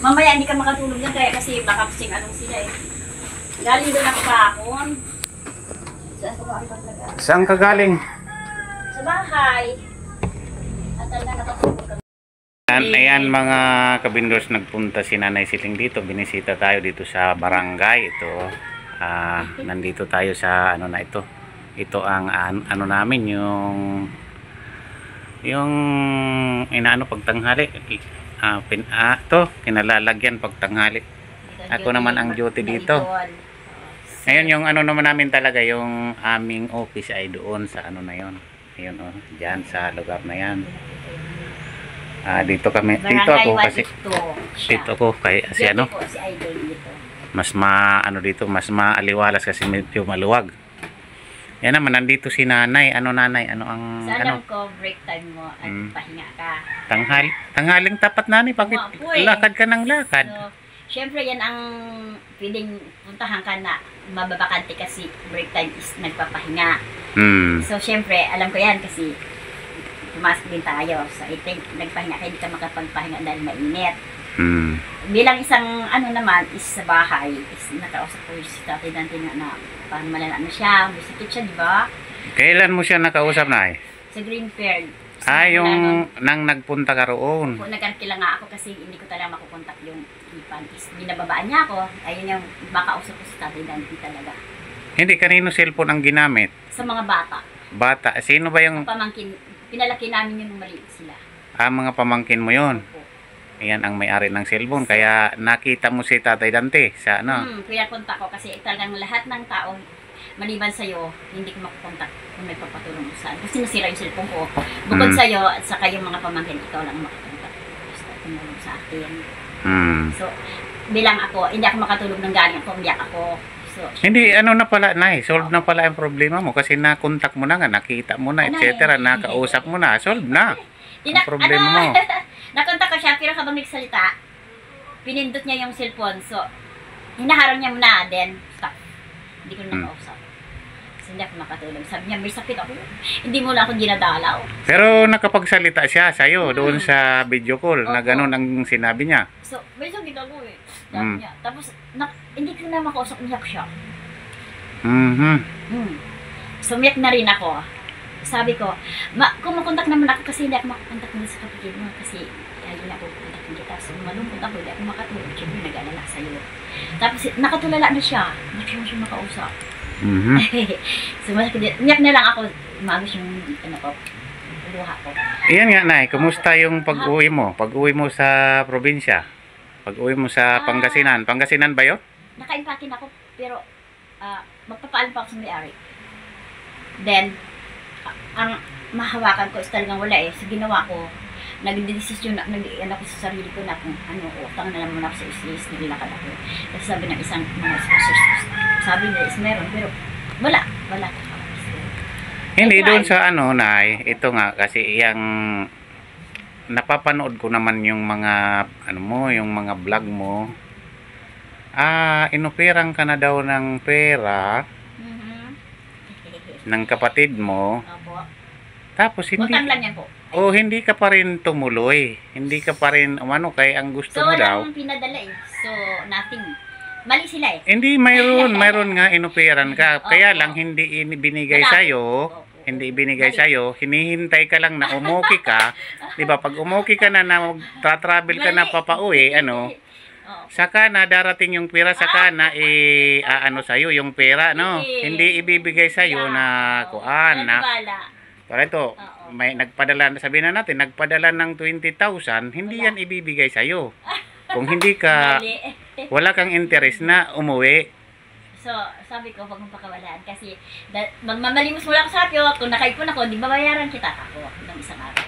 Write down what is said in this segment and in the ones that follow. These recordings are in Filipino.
Mamaya hindi ka makatulog yan kaya kasi baka kasing anong sila eh. Galing doon ako kahapon. Saan ka galing? Sa bahay. At talaga nakatulog kami. Ayan mga kabindors, nagpunta si Nanay Siling dito. Binisita tayo dito sa barangay. Ito, nandito tayo sa ano na ito. Ito ang ano namin, yung inaano pagtanghali. Ito, kinalalagyan pagtanghali. Ako naman ang duty dito. Ngayon yung ano naman namin talaga, yung aming office ay doon sa ano na yon. Ayun oh, diyan sa lugar na yan. Dito kami, dito ako kasi dito ako kay si ano. Mas ano dito, mas maaliwalas kasi medyo maluwag. Yan naman, nandito si Nanay. Ano Nanay? Ano ang sana ano? ko break time mo at pahinga ka. Tanghaling tapat Nanay, bakit lakad ka ng lakad? So, syempre yan ang pwedeng puntahan ka na mababakante kasi break time is nagpapahinga. So syempre, alam ko yan kasi pumasok din tayo. So I think nagpahinga ka, hindi ka makapagpahinga dahil mainit. Bilang isang ano naman is sa bahay, is nakausap ko si Tatay Dante na parang malala na siya, may sakit siya, di ba? Kailan mo siya nakausap na Sa Green Fair. Yung nang nagpunta ka roon. Nagkarkila nga ako kasi hindi ko talaga makukontak yung ipan. Binababaan niya ako. Ayun yung makausap ko si Tatay Dante talaga. Hindi, kanino cellphone ang ginamit? Sa mga bata. Bata? Sino ba yung... Pamangkin. Pinalaki namin yung maliit sila. Mga pamangkin mo yon. Ayan ang may-ari ng cellphone. Kaya nakita mo si Tatay Dante sa ano? Pinakontak ko kasi talagang lahat ng tao, maliban sa'yo, hindi ko makukontak kung may papatulong ko saan. Kasi nasira yung cellphone ko. Bukod sa'yo at saka yung mga pamangkin, ikaw lang makakontak. Basta tumulong sa akin. So, bilang ako, hindi ako makatulog ng galing ako, umiyak ako. So, hindi, ano na pala, solve na pala ang problema mo kasi nakontak mo na nga, nakita mo na, etc. Nakausap mo na, solve na ang problema mo. Nakontak ko siya, pero habang nagsalita, pinindot niya yung cellphone. So, hinaharang niya muna, then stop. Hindi ko na makausap. So, hindi ako makatulog. Sabi niya, may sakit ako. Hindi mo lang ako ginadalaw. Pero nakapagsalita siya sa'yo doon sa video call na gano'n ang sinabi niya. So, may sakit ako eh. Sabi niya. Tapos, hindi ko na makausap, umiyak siya. So, umiyak na rin ako. Sabi ko, kung makontak naman ako kasi hindi ako makakontak mo sa kapatid mo kasi hindi na ako kontakin kita. So, malungkot ako, hindi ako makatulog. Siyempre, nag-alala sa'yo. Tapos, nakatulala na siya. Hindi ko siya makausap. So, umiyak na lang ako. Umagos yung, luha ko. Iyan nga, Nay. Kumusta yung pag-uwi mo? Pag-uwi mo sa probinsya? Pag-uwi mo sa Pangasinan? Pangasinan ba yun? Naka-impake na ako, pero magpapaalam pa ako sa may-ari. Then, ang mahawakan ko is talagang wala eh. Sa ginawa ko, nag-desisyon na, nag-ano ko sa sarili ko na kung ano, utang na lang muna ako sa is nilakad ako. Kasi sabi ng isang mga sponsors, sabi nila is meron, pero wala. Hindi, doon sa ano, Nay, ito nga, kasi yung napapanood ko naman yung mga, ano mo, yung mga vlog mo. Inuperang ka na daw ng pera ng kapatid mo. Tapos hindi utang lang yan po. hindi ka pa rin tumuloy. Hindi ka pa rin kay ang gusto mo daw. So walang pinadala eh. So nothing. Mali sila eh. Hindi, mayroon nga inuperan ka. Kaya lang hindi binigay sa iyo. Hindi ibinigay sa iyo. Hinihintay ka lang na umuki ka. 'Di ba? Pag umuki ka na travel ka na papauwi, saka na darating yung pera, saka na sa iyo yung pera, no? Hindi ibibigay sa iyo na kuan na. Para ito, may nagpadala, sabihin na natin, nagpadala ng 20,000, hindi yan ibibigay sa iyo. Kung hindi ka wala kang interest na umuwi. So, sabi ko, huwag mong pakawalaan kasi magmamalimos mo lang sa akin, kung nakaipon ako, di babayaran kita ako ng isang araw.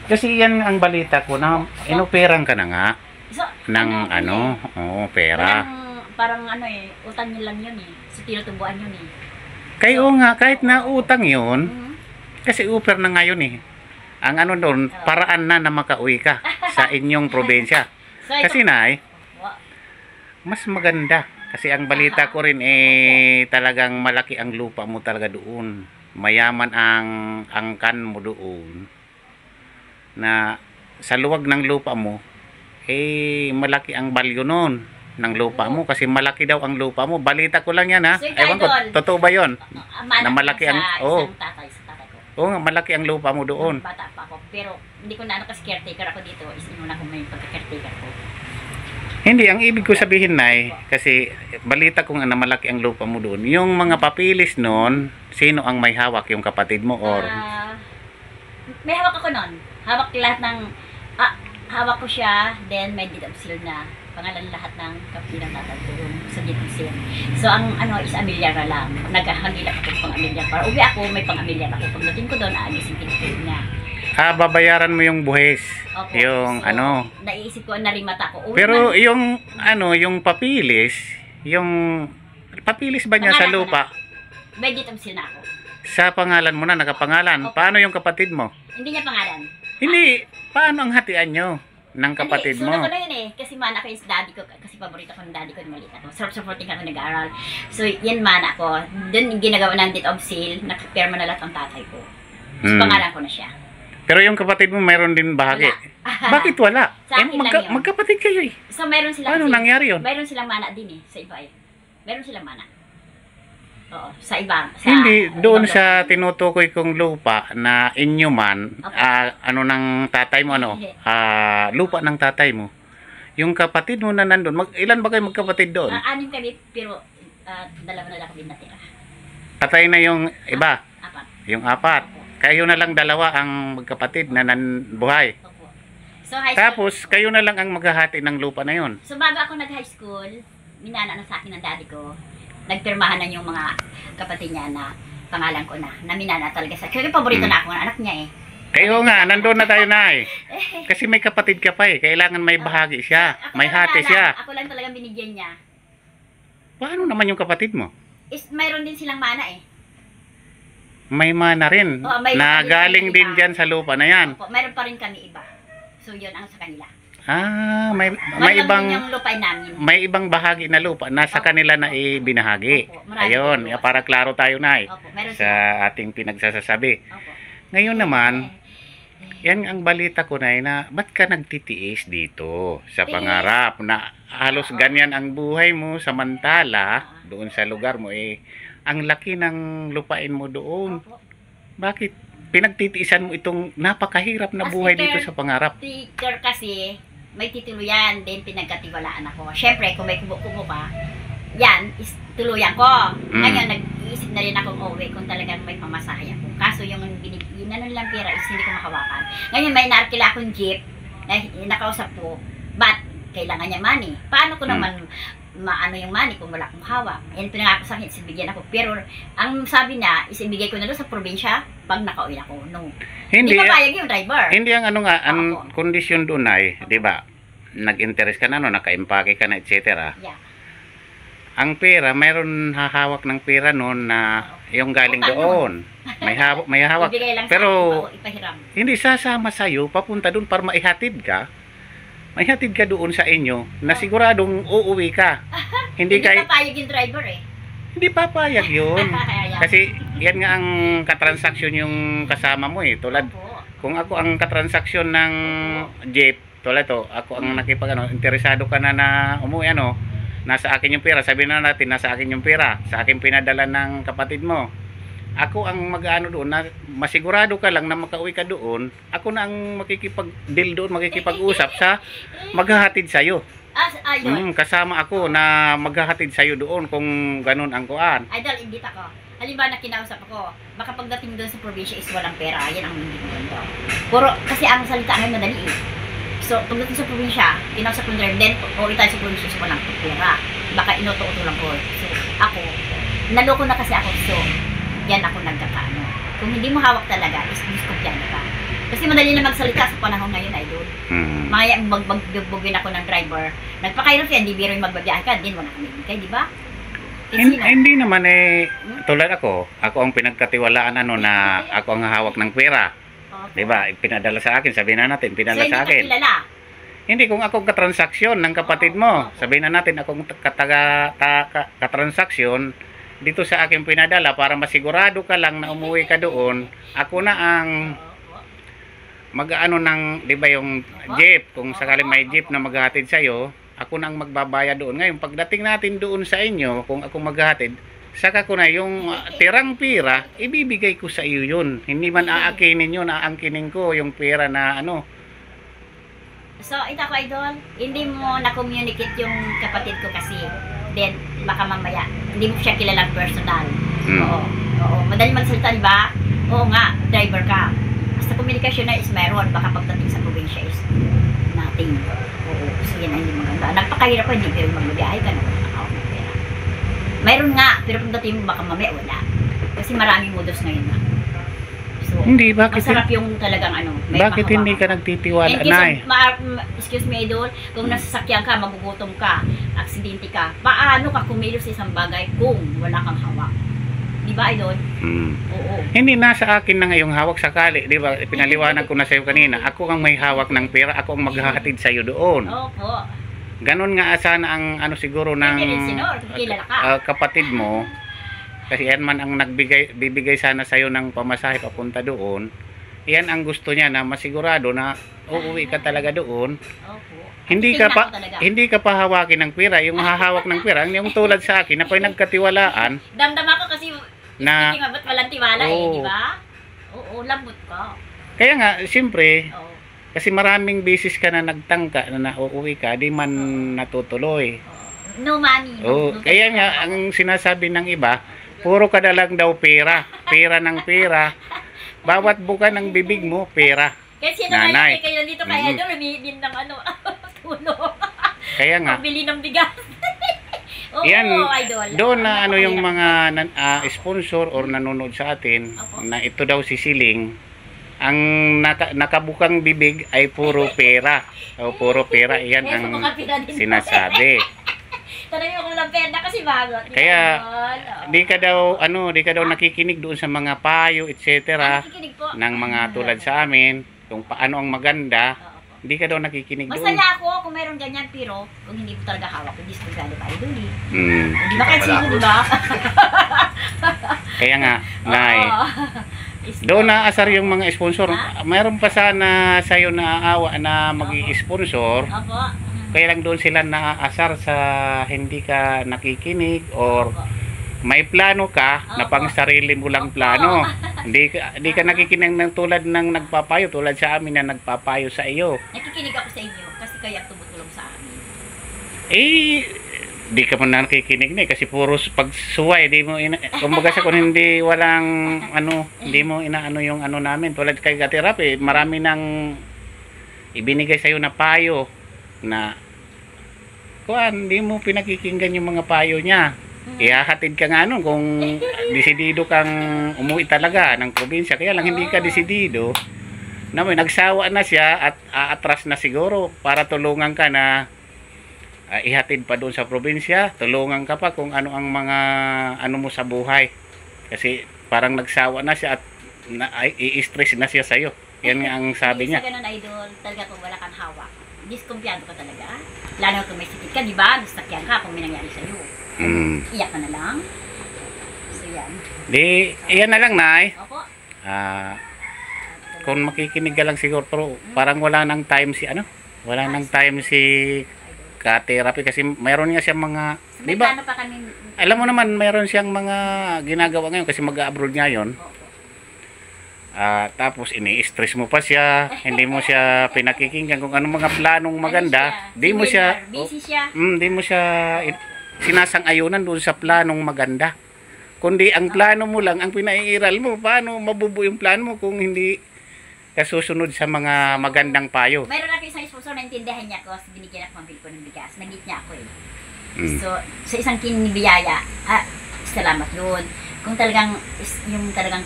Kasi yan ang balita ko na inuperang ka na nga. So, ng pera. Parang utang niyo lang yun eh. So, tinutubuan yun eh. Kayo nga, kahit na utang yun, kasi uper na ngayon eh. Ang doon, paraan na makauwi ka sa inyong probinsya. So, kasi Nay, mas maganda. Kasi ang balita ko rin talagang malaki ang lupa mo talaga doon. Mayaman ang angkan mo doon. Na sa luwag ng lupa mo, malaki ang value nun ng lupa mo kasi malaki daw ang lupa mo. Balita ko lang yan ha. Sir Ewan ko, Idol. totoo ba yun? Mana Na malaki sa ang- isang tatay, sa tatay ko. Oo nga, malaki ang lupa mo doon. Bata pa ako. Pero hindi ko na ano kasi caretaker ako dito. Isinuna ko may pagka-caretaker ko. Hindi, ang ibig ko sabihin Nay, kasi balita ko nga na malaki ang lupa mo doon. Yung mga papilis noon, sino ang may hawak? Yung kapatid mo or... May hawak ako nun. Hawak lahat ng... hawak ko siya. Then may deed of seal na. Pangalan lahat ng kapilang tatagulong sa deed of seal. So ang ano is amilyara lang. Naghahagilap ako pang amilyar. Para uwi ako, may pang amilyar ako. Pagdating ko doon, aalis yung pinipil niya. babayaran mo yung buhis. Opo. Yung So, ano. Naisip ko, narimata ko. Uwi Pero man, yung ano, yung papilis, yung papilis ba niya sa Pangalan ko lupa? may deed of seal na ako. Sa pangalan mo na, nakapangalan. Opo. Paano yung kapatid mo? Hindi niya pangalan. Hindi, paano ang hatian nyo ng kapatid Hindi, mo? sunod ko na yun eh. Kasi mana ko yung dati ko. Kasi paborito ko ng daddy ko. Maliit ako. Supporting ako nag-aaral. So, yan mana ko. Doon ginagawa ng deed of seal. Nakapirma na lahat ang tatay ko. So, pangalan ko na siya. Pero yung kapatid mo mayroon din bahagi. Bakit wala? Sa akin lang yun. Magkapatid kayo eh. So, meron silang... Paano nangyari yun? Meron silang mana din eh. Sa iba eh. Meron silang mana. Oo. Sa iba. Sa, Hindi, doon ibang sa lugar. tinutukoy kong lupa na inyo man, Okay. ano ng tatay mo, ano? Hindi. Lupa ng tatay mo. Yung kapatid mo na nandun, ilan ba kayo magkapatid doon? Anim kami, pero dalawa na lang kami natira. Patay na yung iba, Apat. yung apat. Kayo na lang dalawa ang magkapatid na buhay. Opo. So, high school. Tapos, kayo na lang ang maghahati ng lupa na yon. So, bago ako nag-high school, minana na sa akin ng daddy ko. Nagpirmahan na yung mga kapatid niya na pangalan ko na minana talaga sa... Kasi paborito na ako ng anak niya eh. Kayo nga, nandun na tayo na eh. Kasi may kapatid ka pa eh. Kailangan may bahagi siya. Ako May lang hati wala. siya. Ako lang talagang binigyan niya. Paano naman yung kapatid mo? Mayroon din silang mana eh. May mana rin. Oo, may Na mana din galing kami din iba. dyan sa lupa na yan. Opo, mayroon pa rin kami iba. So, yun ang sa kanila. May Mayroon ibang... din yung lupain namin. May ibang bahagi na lupa na sa kanila na ibinahagi. Opo, marami Ayun, po. para klaro tayo na eh, Opo, meron sa sila. ating pinagsasasabi. Opo. Ngayon naman, yan ang balita ko na ba't ka nagtitiis dito sa pangarap na halos ganyan ang buhay mo samantala doon sa lugar mo eh ang laki ng lupain mo doon. Opo. Bakit pinagtitiisan mo itong napakahirap na As buhay a dito sa pangarap? Teacher kasi, may titulo yan, then pinagkatiwalaan ako. Siyempre, kung may kubo-kubo ka, yan, is tuluyan ko. Ngayon, nag-iisip na rin akong uwi kung talagang may pamasahe ako. Kaso yung ano lang pera is hindi ko makawakan. Ngayon, may naarkila akong jeep na nakausap ko, ba't kailangan niya money? Paano ko naman maano yung money kung wala akong hawak? Yan pinangako sa akin, isibigyan ako. Pero, ang sabi niya, isibigay ko na doon sa probinsya pag nakauwi ako. No. Hindi Hindi, papayag yung driver. hindi ang ano nga, ang Opo. kondisyon doon ay, di ba, nag-interest ka na, no, nakaimpake ka na, etc. Yeah. Ang pera, mayroon hahawak ng pera noon na yung galing Utang doon. May hawak. Ibigay lang Pero, sa akin, ipahiram. hindi sasama sa'yo, papunta doon para maihatid ka. Maihatid ka doon sa inyo na siguradong uuwi ka. Hindi Hindi kay papayag yung driver eh. hindi papayag yun. Kaya, Kasi yan nga ang katransaksyon yung kasama mo eh. Tulad, Opo. kung ako ang katransaksyon ng jeep, tulad to, ako ang interesado ka na umuwi nasa akin yung pera, sabihin na natin, nasa akin yung pera, sa akin pinadala ng kapatid mo. Ako ang doon, na masigurado ka lang na makauwi ka doon, ako na ang makikipag-deal doon, makikipag-usap sa maghahatid sa'yo. Ayun. Kasama ako na maghahatid sa'yo doon kung ganun ang kuan. Idol, indit ako. Halimbawa na kinausap ako, baka pagdating doon sa probinsya is walang pera. Yan ang hindi ko ganito. Puro, kasi ang salita ngayon madali eh. So, pagdating sa probinsya, kinausap ko yung driver, then uwi tayo sa probinsya, so walang pera. Baka inuto-uto lang ko. So, ako, naloko na kasi ako. So, yan ako nagkakaano. Kung hindi mo hawak talaga, is diskumpyan ka. Kasi madali na magsalita sa panahon ngayon, idol. Maya, magbubugin ako ng driver. Nagpakairap yan, di biro yung magbabiyahe ka, din wala kami bigay, di ba? Hindi naman eh, tulad ako ang pinagkatiwalaan na ako ang hawak ng pera. Di ba? Pinadala sa akin, sabihin na natin, pinadala sa akin. Hindi, kung akong katransaksyon ng kapatid mo, sabihin na natin akong katransaksyon dito sa akin pinadala para masigurado ka lang na umuwi ka doon, ako na ang mag-ano ng, di ba yung jeep, kung sakali may jeep na maghahatid sa'yo, ako na ang magbabayad doon. Ngayon, pagdating natin doon sa inyo, kung ako maghahatid, saka ko na yung tirang pira, ibibigay ko sa iyo yun. Hindi man aakinin yun, aangkinin ko yung pera na ano. So, ito ko, idol, hindi mo na-communicate yung kapatid ko kasi then baka mamaya, hindi mo siya kilalang personal. Oo. Madali magsalita, di ba? Oo nga, driver ka. Basta communication na is meron, baka pagdating sa probinsya is nothing. Oo, so yan ay hindi maganda. Nagpakahirap ko, hindi pero magbibiyahe ka na. Mayroon nga, pero pagdating mo baka mamaya wala. Kasi maraming modus ngayon na. So, hindi, bakit masarap yung talagang ano. Bakit hindi ka nagtitiwala, Nay? Excuse me, idol, kung nasasakyan ka, magugutom ka, aksidente ka, paano ka kumilos sa isang bagay kung wala kang hawak? Di ba, idol? Oo. Hindi, nasa akin na ngayong hawak sakali. Di ba, pinaliwanag ko na sa'yo kanina. Ako ang may hawak ng pera, ako ang maghahatid sa'yo doon. Opo. Ganon nga sana ang ano siguro ng kapatid mo. Kasi yan man ang bibigay sana sa'yo ng pamasahe papunta doon. Yan ang gusto niya na masigurado na uuwi ka talaga doon. Opo. Hindi ka pa hawakin ng pera. Yung hahawak ng pera, yung tulad sa akin na nagkatiwalaan. Damdam ako kasi na ba't walang tiwala di ba? Oo, lambot ka. Kaya nga, siyempre, kasi maraming beses ka na nagtangka na nauuwi ka, di man natutuloy. No money. Kaya nga, ang sinasabi ng iba, puro ka na lang daw pera. Pera ng pera. Bawat buka ng bibig mo, pera. Kasi nanay, kayo dito kaya doon, lumibin ng ano, tulong. Kaya nga. Pagbili ng bigas. Yan, doon na ano yung mga sponsor or nanonood sa atin, na ito daw si Siling, ang nakabukang bibig ay puro pera. O puro pera, yan ang sinasabi. Talaga ko lang pera kasi bago. Kaya di ka daw nakikinig doon sa mga payo, etc. ng mga tulad sa amin, kung paano ang maganda. Hindi ka daw nakikinig doon. Masaya ako kung meron ganyan, pero kung hindi mo talaga hawak, hindi ko gano'n pa idol eh. Di ba kasi di ba? Kaya nga, Nay, doon naasar yung mga sponsor. Mayroon pa sana sa'yo na aawa na mag-i-sponsor. Kaya lang doon sila naaasar sa hindi ka nakikinig or may plano ka na pang sarili mo lang plano. Hindi ka nakikinig ng tulad ng nagpapayo, tulad sa amin na nagpapayo sa iyo. Nakikinig ako sa inyo kasi kayo tumutulong sa amin. Di ka man nakikinig na kasi puro pagsuway, di mo kumbaga sa kung hindi walang hindi mo inaano yung ano namin. Tulad kay Gatirapi, marami nang ibinigay sa iyo na payo na hindi mo pinakikinggan yung mga payo niya. Ihahatid ka nga nun kung desidido kang umuwi talaga ng probinsya. Kaya lang hindi ka desidido na may nagsawa na siya at aatras na siguro para tulungan ka na ihatid pa doon sa probinsya. Tulungan ka pa kung ano ang mga ano mo sa buhay. Kasi parang nagsawa na siya at i-stress na siya sa'yo. Yan nga ang sabi niya. Sa ganun, idol, talaga kung wala kang hawak, diskumpiyado ka talaga. Lalo kung may sakit ka, di ba? Nasakyan ka kung may nangyari sa'yo. Iyak ka na lang. So yan. Iyan na lang, Nay. Opo. Kung makikinig ka lang siguro, pero parang wala nang time si wala nang time si Ka-therapy kasi mayroon nga siyang mga, di ba? Alam mo naman, mayroon siyang mga ginagawa ngayon kasi mag-abroad ngayon. Tapos ini-stress mo pa siya, hindi mo siya pinakikinggan kung anong mga planong maganda, di mo siya sinasang-ayunan doon sa planong maganda. Kundi ang plano mo lang, ang pinaiiral mo, paano mabubuo yung plano mo kung hindi kasusunod sa mga magandang payo. Mayroon ako isang sponsor na intindihan niya ko, binigyan ako pambili ko ng bigas, nagit niya ako eh. So, sa isang kinibiyaya, salamat yun. Kung talagang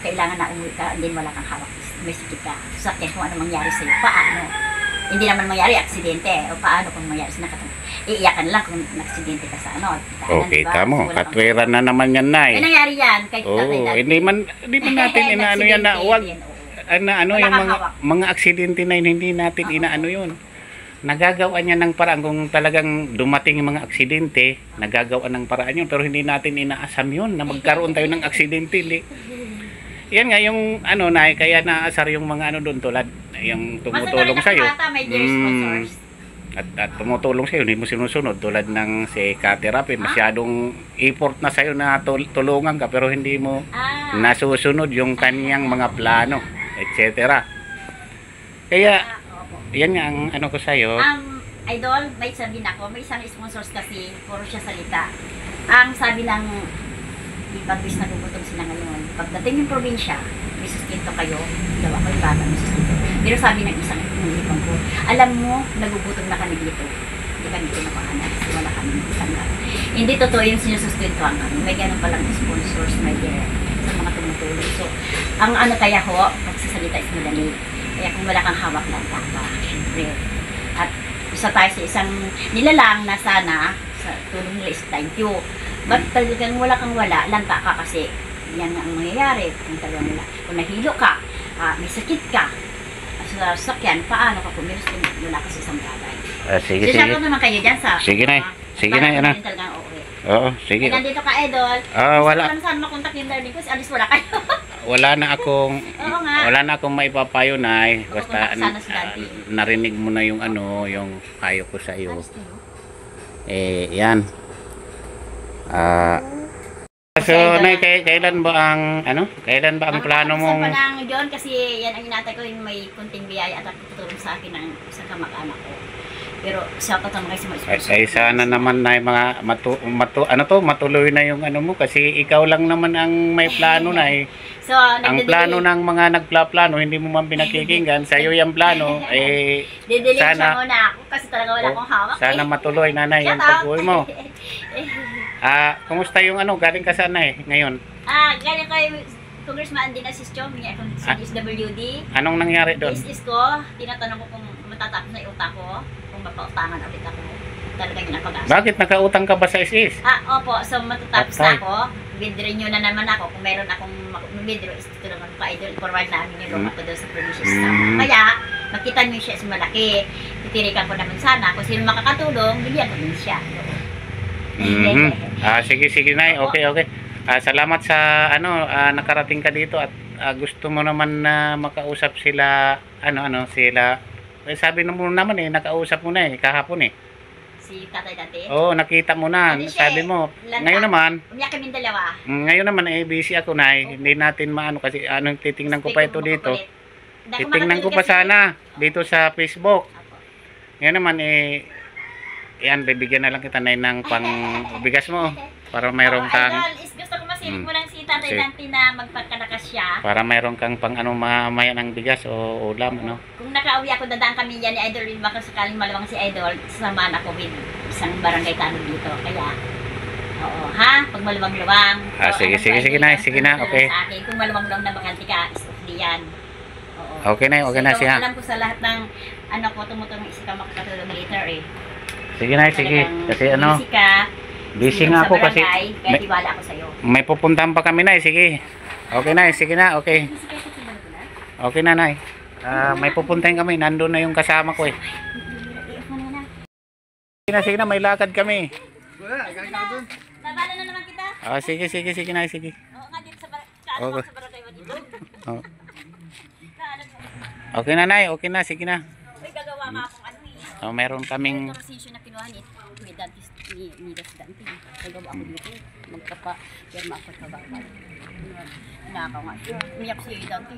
kailangan na umuwi ka, hindi wala kang hawak, may sakit ka, sakit kung ano mangyari sa'yo, paano? Hindi naman mangyari, aksidente, o paano kung mangyari sa iiyakan lang kung aksidente ka sa Okay, tamo, katwiran na naman yan, Nay. Nangyari yan, kahit hindi man natin inaano yan na huwag, yung mga aksidente na yun, hindi natin inaano yun. Nagagawa niya ng paraan kung talagang dumating yung mga aksidente, nagagawa ng paraan yun, pero hindi natin inaasam yun na magkaroon tayo ng aksidente. yan nga yung ano na kaya naasar yung mga ano doon tulad yung tumutulong sa iyo. May dear sponsors. At tumutulong sa iyo, hindi mo sinusunod tulad ng si Kati Rapi, masyadong effort na sa iyo na tulungan ka pero hindi mo nasusunod yung kanyang mga plano, etc. Kaya yan nga ang ano ko sa iyo. Idol, may sabihin ako, may isang sponsors kasi, puro siya salita. Ang sabi ng ipag-wis na gugutom sila ngayon, pagdating yung probinsya, may sustento kayo, daw ako yung bata, may sustento. Pero sabi ng isang ipang ko, alam mo, nagugutom na kami dito. Hindi kami pinapahanan kasi wala kami tanggap. Hindi totoo yung sinusustentuhan kami. May ganun palang sponsors, may sa mga tumutulong. So, ang ano kaya ho, pagsasalita is madali. Kaya kung wala kang hawak lang ka, syempre. At isa tayo sa isang nilalang na sana sa tulong nila is thank you. But talagang wala kang wala, langka ka kasi yan ang mangyayari. Kung talagang kung nahilo ka, may sakit ka, sa sakyan, paano ka pumilos kung wala ka sa isang bagay. Sige, sige. Sisyagot naman kayo dyan sa... Sige na, sige na, yan na. Oo, sige. Nandito ka, Idol. Wala. Saan makontak yung learning ko? Alis wala kayo. Wala na akong maipapayo na basta narinig mo na yung ano, yung payo ko sa iyo. Yan. So, Nay, kailan ba ang plano mong Ang panang yun kasi yan ang inatay ko yung may kunting biyaya at tutulong sa akin ng isang kamag-anak ko. Pero shout out naman kayo sa mga sponsor. ay sana naman na mga matuloy na yung ano mo kasi ikaw lang naman ang may plano na So, ang plano ng mga nagplaplano hindi mo man pinakikinggan sa iyo yung plano didelete siya sana muna ako kasi talaga wala akong hawak. sana matuloy nanay yung pag-uwi mo. Kumusta yung ano galing ka saan ngayon? Galing kay Congressman Andina Sistio, may akong sa SWD. Anong nangyari doon? Is ko, tinatanong ko kung matatapos na yung utang ko, kung mapautangan ulit ako. Talaga yun ang pag-asa. Bakit nakautang ka ba sa ISIS? Opo, so matatapos na ako. Withdraw na naman ako. Kung meron akong withdraw, is tutulungan ko Idol. Forward namin yung luma ko doon sa provincial staff. Kaya, makita nyo siya sa malaki. Titirikan ko naman sana. Kung sino makakatulong, bigyan ko din siya. Sige Nay. Okay. Salamat sa nakarating ka dito at gusto mo naman na makausap sila sila. Sabi mo naman nakausap mo na kahapon Si tatay dati? Oo, nakita mo na. Sabi mo. Ngayon naman, umiyak kami dalawa. Ngayon naman busy ako na hindi natin maano kasi titingnan ko pa ito dito. Titingnan ko pa sana dito sa Facebook. Ngayon naman yan, bibigyan na lang kita ng pangbigas mo para mayroon kang gusto ko masilip mo lang si tatay Dante na magpagkalakas siya. Para mayroon kang pang mamaya ng bigas o ulam Kung nakauwi ako, dadaan kami yan ni Idol, baka sakaling malawang si Idol, samahan ako with isang barangay tanong dito. Kaya pag malawang-lawang. Sige na, okay. Sa akin, kung malawang-lawang na bakante ka, istofli yan. Okay na siya. Alam ko sa lahat ng tumutulong isa ka makakatulong later Sige na, sige. Kasi busy ka. Busy nga ako kasi kaya tiwala ako sa'yo. may pupuntahan pa kami sige. Okay na, sige na, okay. Okay na, Nay. May pupuntahan kami, nandun na yung kasama ko Sige na, may lakad kami. Babala na naman kita. Sige na, sige. Oo nga, dito sa barangay mo dito. Okay na, Nay, okay na, sige na. Uy, gagawa nga akong Meron kaming ito resisyon na kinuha ni Dante ni Dante. Gagawa ako dito. Magpapa-pirma ako sa babal. Nakaw nga siya. Umiyak si Dante.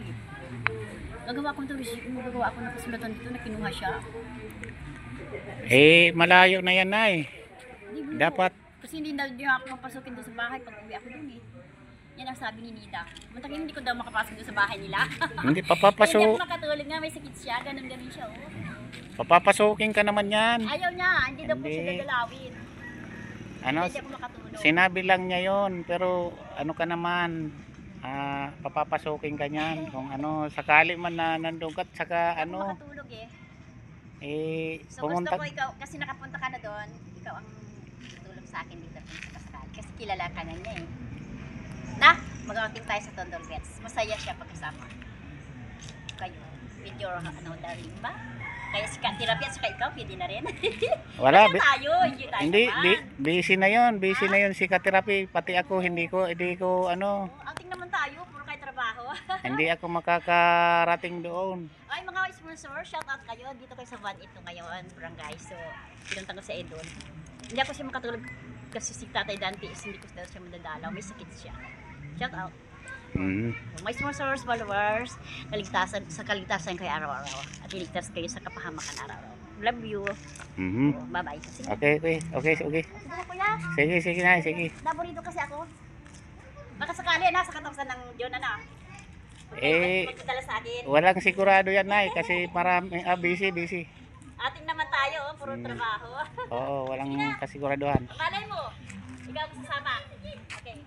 Gagawa ako ito resisyon. Gagawa ako ng kasulatan dito na kinuha siya. Malayo na yan, Nay. Dapat. Kasi hindi na ako mapasukin doon sa bahay pag uwi ako doon Yan ang sabi ni Nida. Muntakin hindi ko daw makapasok doon sa bahay nila. Hindi papapasok. Hindi ako makatulog nga, may sakit siya. Ganun siya Papapasukin ka naman yan. Ayaw niya, hindi daw po siya gagalawin. Hindi ako makatulog. Sinabi lang niya yon pero ka naman, papapasukin ka niyan. Kung sakali man na nandun ka, saka Hindi ako makatulog So pumunta. gusto ko ikaw, kasi nakapunta ka na doon, ikaw ang tutulong sa akin dito sa Pascal. Kasi kilala ka na niya mag-outing tayo sa Tondo Bets. Masaya siya pagkasama kayo. With your darling ba? Kaya si Kantirapia at saka ikaw, pwede na rin. Wala. Hindi Busy na yun si Katirapi. Pati ako, hindi ko outing naman tayo, puro kayo trabaho. Hindi ako makakarating doon. Ay, mga sponsor, shout out kayo. Dito kayo sa Van ito ngayon, barangay. So, pinunta ko sa Edon. Hindi ako siya makatulog kasi si Tatay Dante is hindi ko daw siya madadalaw. May sakit siya. Shout out. So, my sponsors, followers, kaligtasan kayo araw-araw. At iligtas kayo sa kapahamakan araw-araw. Love you. Bye-bye. Sige. Okay. Sige na, kuya. Sige na, sige. Naborito kasi ako. Baka sakali, nasa katangsan ng John, ano? Magdala sa akin. Walang sigurado yan, Nay, kasi marami, busy. Ating naman tayo, puro trabaho. Oo, walang kasiguraduhan. Malay mo, ikaw ang sasama. Okay.